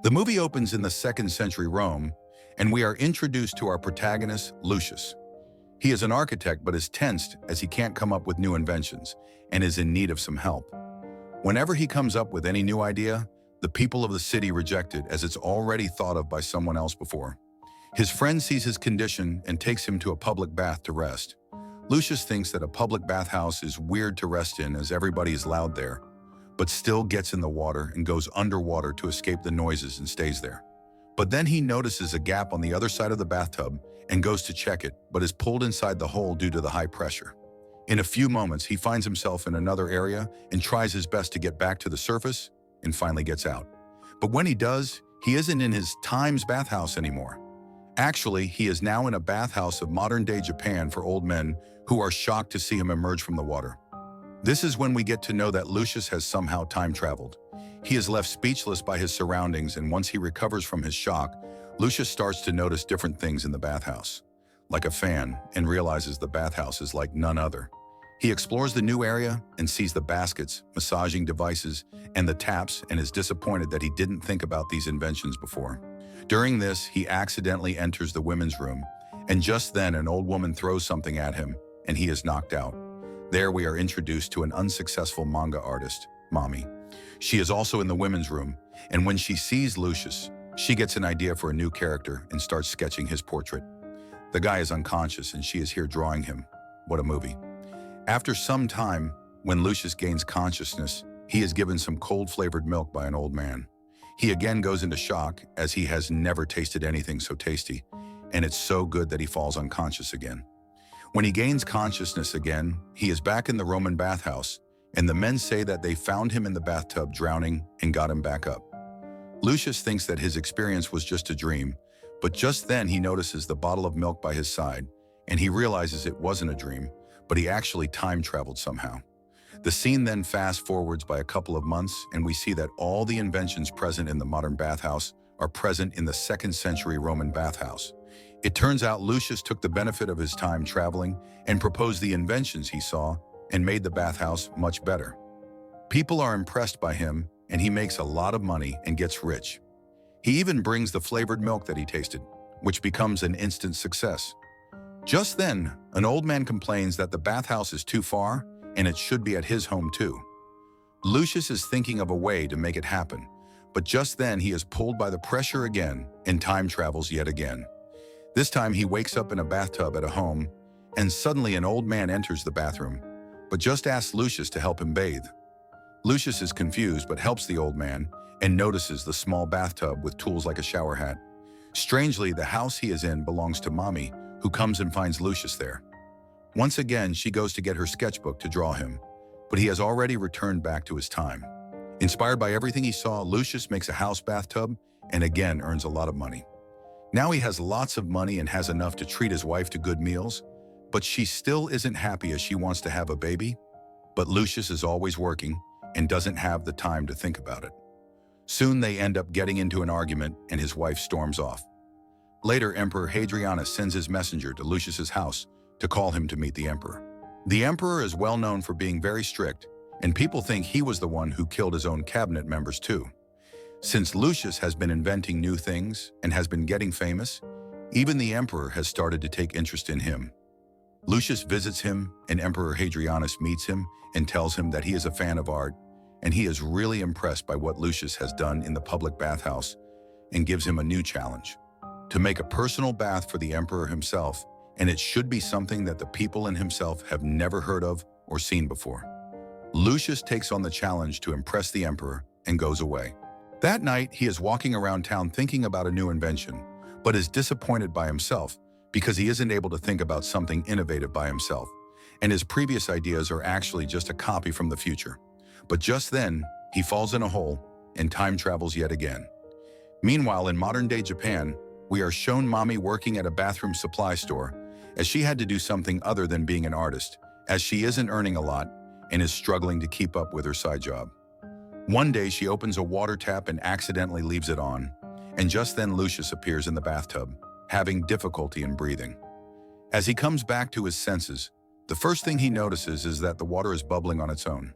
The movie opens in the 2nd century Rome, and we are introduced to our protagonist, Lucius. He is an architect but is tensed as he can't come up with new inventions and is in need of some help. Whenever he comes up with any new idea, the people of the city reject it as it's already thought of by someone else before. His friend sees his condition and takes him to a public bath to rest. Lucius thinks that a public bathhouse is weird to rest in as everybody is loud there, but still gets in the water and goes underwater to escape the noises and stays there. But then he notices a gap on the other side of the bathtub and goes to check it, but is pulled inside the hole due to the high pressure. In a few moments, he finds himself in another area and tries his best to get back to the surface and finally gets out. But when he does, he isn't in his time's bathhouse anymore. Actually, he is now in a bathhouse of modern-day Japan for old men who are shocked to see him emerge from the water. This is when we get to know that Lucius has somehow time-traveled. He is left speechless by his surroundings, and once he recovers from his shock, Lucius starts to notice different things in the bathhouse, like a fan, and realizes the bathhouse is like none other. He explores the new area and sees the baskets, massaging devices, and the taps, and is disappointed that he didn't think about these inventions before. During this, he accidentally enters the women's room, and just then an old woman throws something at him, and he is knocked out. There we are introduced to an unsuccessful manga artist, Mami. She is also in the women's room, and when she sees Lucius, she gets an idea for a new character and starts sketching his portrait. The guy is unconscious and she is here drawing him. What a movie. After some time, when Lucius gains consciousness, he is given some cold-flavored milk by an old man. He again goes into shock as he has never tasted anything so tasty, and it's so good that he falls unconscious again. When he gains consciousness again, he is back in the Roman bathhouse, and the men say that they found him in the bathtub drowning and got him back up. Lucius thinks that his experience was just a dream, but just then he notices the bottle of milk by his side, and he realizes it wasn't a dream, but he actually time-traveled somehow. The scene then fast-forwards by a couple of months, and we see that all the inventions present in the modern bathhouse are present in the 2nd century Roman bathhouse. It turns out Lucius took the benefit of his time traveling and proposed the inventions he saw and made the bathhouse much better. People are impressed by him, and he makes a lot of money and gets rich. He even brings the flavored milk that he tasted, which becomes an instant success. Just then, an old man complains that the bathhouse is too far and it should be at his home too. Lucius is thinking of a way to make it happen, but just then he is pulled by the pressure again and time travels yet again. This time he wakes up in a bathtub at a home, and suddenly an old man enters the bathroom, but just asks Lucius to help him bathe. Lucius is confused but helps the old man and notices the small bathtub with tools like a shower hat. Strangely, the house he is in belongs to Mami, who comes and finds Lucius there. Once again, she goes to get her sketchbook to draw him, but he has already returned back to his time. Inspired by everything he saw, Lucius makes a house bathtub and again earns a lot of money. Now he has lots of money and has enough to treat his wife to good meals, but she still isn't happy as she wants to have a baby. But Lucius is always working and doesn't have the time to think about it. Soon they end up getting into an argument and his wife storms off. Later, Emperor Hadrian sends his messenger to Lucius's house to call him to meet the emperor. The emperor is well known for being very strict, and people think he was the one who killed his own cabinet members too. Since Lucius has been inventing new things and has been getting famous, even the emperor has started to take interest in him. Lucius visits him, and Emperor Hadrian meets him and tells him that he is a fan of art, and he is really impressed by what Lucius has done in the public bathhouse and gives him a new challenge: to make a personal bath for the emperor himself, and it should be something that the people and himself have never heard of or seen before. Lucius takes on the challenge to impress the emperor and goes away. That night, he is walking around town thinking about a new invention, but is disappointed by himself because he isn't able to think about something innovative by himself, and his previous ideas are actually just a copy from the future. But just then, he falls in a hole and time travels yet again. Meanwhile, in modern-day Japan, we are shown Mami working at a bathroom supply store, as she had to do something other than being an artist, as she isn't earning a lot and is struggling to keep up with her side job. One day, she opens a water tap and accidentally leaves it on, and just then Lucius appears in the bathtub, having difficulty in breathing. As he comes back to his senses, the first thing he notices is that the water is bubbling on its own.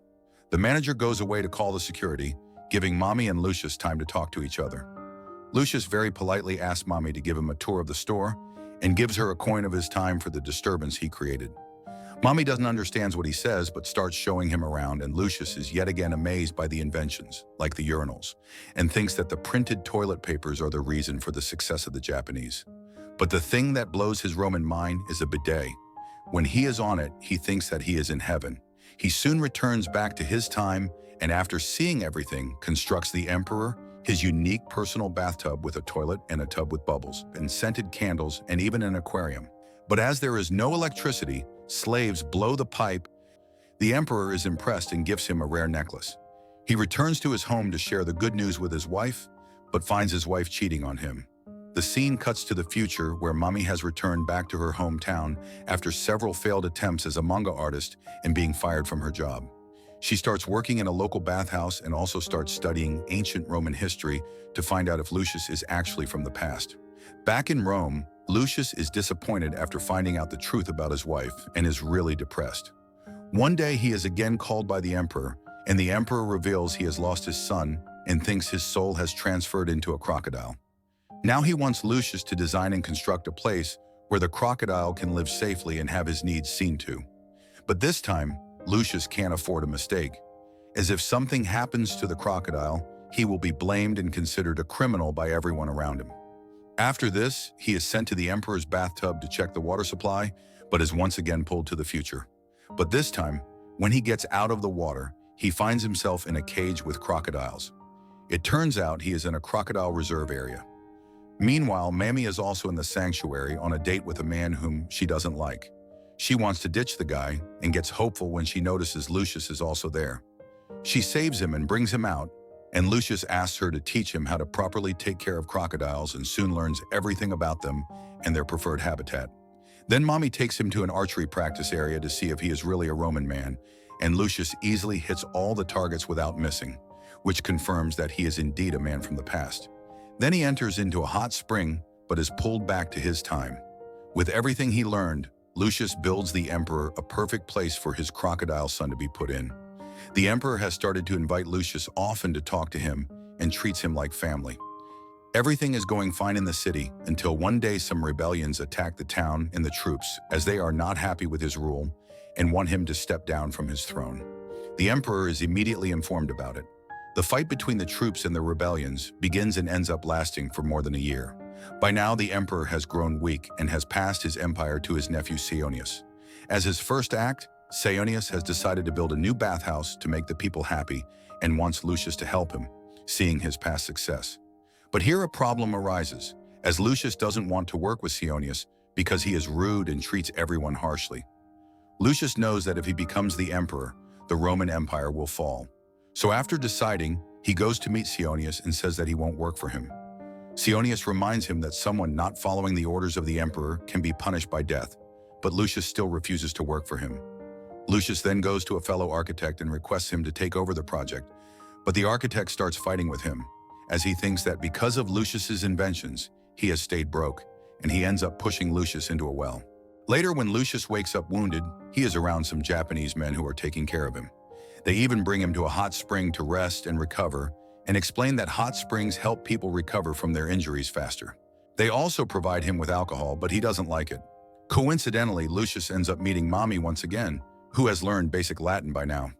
The manager goes away to call the security, giving Mami and Lucius time to talk to each other. Lucius very politely asks Mommy to give him a tour of the store and gives her a coin of his time for the disturbance he created. Mommy doesn't understand what he says but starts showing him around, and Lucius is yet again amazed by the inventions, like the urinals, and thinks that the printed toilet papers are the reason for the success of the Japanese. But the thing that blows his Roman mind is a bidet. When he is on it, he thinks that he is in heaven. He soon returns back to his time, and after seeing everything, constructs the Emperor his unique personal bathtub with a toilet and a tub with bubbles, and scented candles, and even an aquarium. But as there is no electricity, slaves blow the pipe. The Emperor is impressed and gifts him a rare necklace. He returns to his home to share the good news with his wife, but finds his wife cheating on him. The scene cuts to the future, where Mommy has returned back to her hometown after several failed attempts as a manga artist and being fired from her job. She starts working in a local bathhouse and also starts studying ancient Roman history to find out if Lucius is actually from the past. Back in Rome, Lucius is disappointed after finding out the truth about his wife and is really depressed. One day he is again called by the Emperor, and the Emperor reveals he has lost his son and thinks his soul has transferred into a crocodile. Now he wants Lucius to design and construct a place where the crocodile can live safely and have his needs seen to. But this time, Lucius can't afford a mistake. As if something happens to the crocodile, he will be blamed and considered a criminal by everyone around him. After this, he is sent to the Emperor's bathtub to check the water supply, but is once again pulled to the future. But this time, when he gets out of the water, he finds himself in a cage with crocodiles. It turns out he is in a crocodile reserve area. Meanwhile, Mammy is also in the sanctuary on a date with a man whom she doesn't like. She wants to ditch the guy and gets hopeful when she notices Lucius is also there. She saves him and brings him out, and Lucius asks her to teach him how to properly take care of crocodiles, and soon learns everything about them and their preferred habitat. Then Mommy takes him to an archery practice area to see if he is really a Roman man, and Lucius easily hits all the targets without missing, which confirms that he is indeed a man from the past. Then he enters into a hot spring, but is pulled back to his time. With everything he learned, Lucius builds the Emperor a perfect place for his crocodile son to be put in. The Emperor has started to invite Lucius often to talk to him and treats him like family. Everything is going fine in the city until one day some rebellions attack the town and the troops, as they are not happy with his rule and want him to step down from his throne. The Emperor is immediately informed about it. The fight between the troops and the rebellions begins and ends up lasting for more than a year. By now, the Emperor has grown weak and has passed his empire to his nephew Seonius. As his first act, Seonius has decided to build a new bathhouse to make the people happy and wants Lucius to help him, seeing his past success. But here a problem arises, as Lucius doesn't want to work with Seonius because he is rude and treats everyone harshly. Lucius knows that if he becomes the emperor, the Roman Empire will fall. So after deciding, he goes to meet Seonius and says that he won't work for him. Seonius reminds him that someone not following the orders of the emperor can be punished by death, but Lucius still refuses to work for him. Lucius then goes to a fellow architect and requests him to take over the project, but the architect starts fighting with him, as he thinks that because of Lucius's inventions, he has stayed broke, and he ends up pushing Lucius into a well. Later, when Lucius wakes up wounded, he is around some Japanese men who are taking care of him. They even bring him to a hot spring to rest and recover, and explain that hot springs help people recover from their injuries faster. They also provide him with alcohol, but he doesn't like it. Coincidentally, Lucius ends up meeting Mommy once again, who has learned basic Latin by now.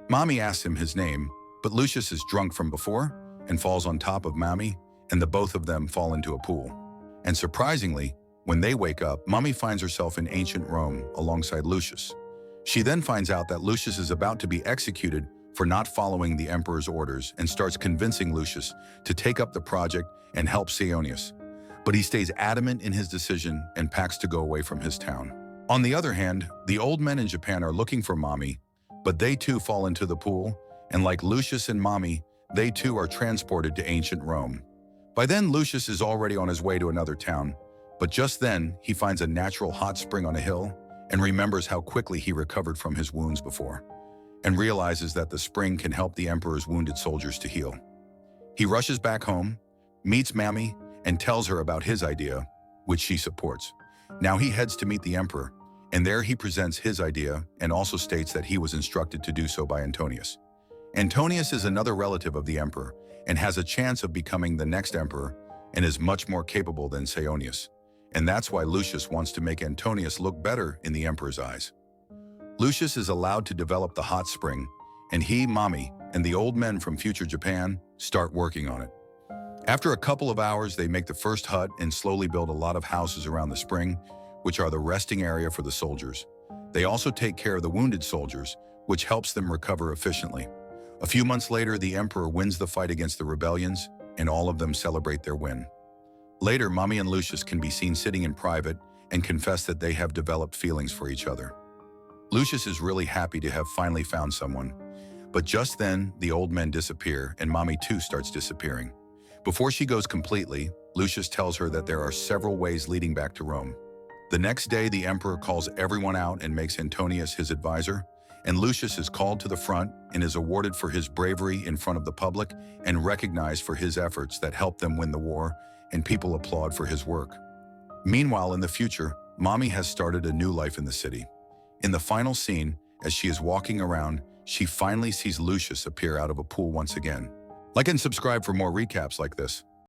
Mommy asks him his name, but Lucius is drunk from before and falls on top of Mommy, and the both of them fall into a pool. And surprisingly, when they wake up, Mommy finds herself in ancient Rome alongside Lucius. She then finds out that Lucius is about to be executed for not following the emperor's orders and starts convincing Lucius to take up the project and help Seonius. But he stays adamant in his decision and packs to go away from his town. On the other hand, the old men in Japan are looking for Mommy, but they too fall into the pool, and like Lucius and Mommy, they too are transported to ancient Rome. By then, Lucius is already on his way to another town, but just then he finds a natural hot spring on a hill and remembers how quickly he recovered from his wounds before, and realizes that the spring can help the emperor's wounded soldiers to heal. He rushes back home, meets Mommy, and tells her about his idea, which she supports. Now he heads to meet the emperor, and there he presents his idea and also states that he was instructed to do so by Antonius. Antonius is another relative of the emperor and has a chance of becoming the next emperor, and is much more capable than Seonius. And that's why Lucius wants to make Antonius look better in the emperor's eyes. Lucius is allowed to develop the hot spring, and he, Mommy, and the old men from future Japan start working on it. After a couple of hours, they make the first hut and slowly build a lot of houses around the spring, which are the resting area for the soldiers. They also take care of the wounded soldiers, which helps them recover efficiently. A few months later, the emperor wins the fight against the rebellions, and all of them celebrate their win. Later, Mommy and Lucius can be seen sitting in private and confess that they have developed feelings for each other. Lucius is really happy to have finally found someone, but just then, the old men disappear and Mommy too starts disappearing. Before she goes completely, Lucius tells her that there are several ways leading back to Rome. The next day, the emperor calls everyone out and makes Antonius his advisor, and Lucius is called to the front and is awarded for his bravery in front of the public and recognized for his efforts that helped them win the war, and people applaud for his work. Meanwhile, in the future, Mommy has started a new life in the city. In the final scene, as she is walking around, she finally sees Lucius appear out of a pool once again. Like and subscribe for more recaps like this.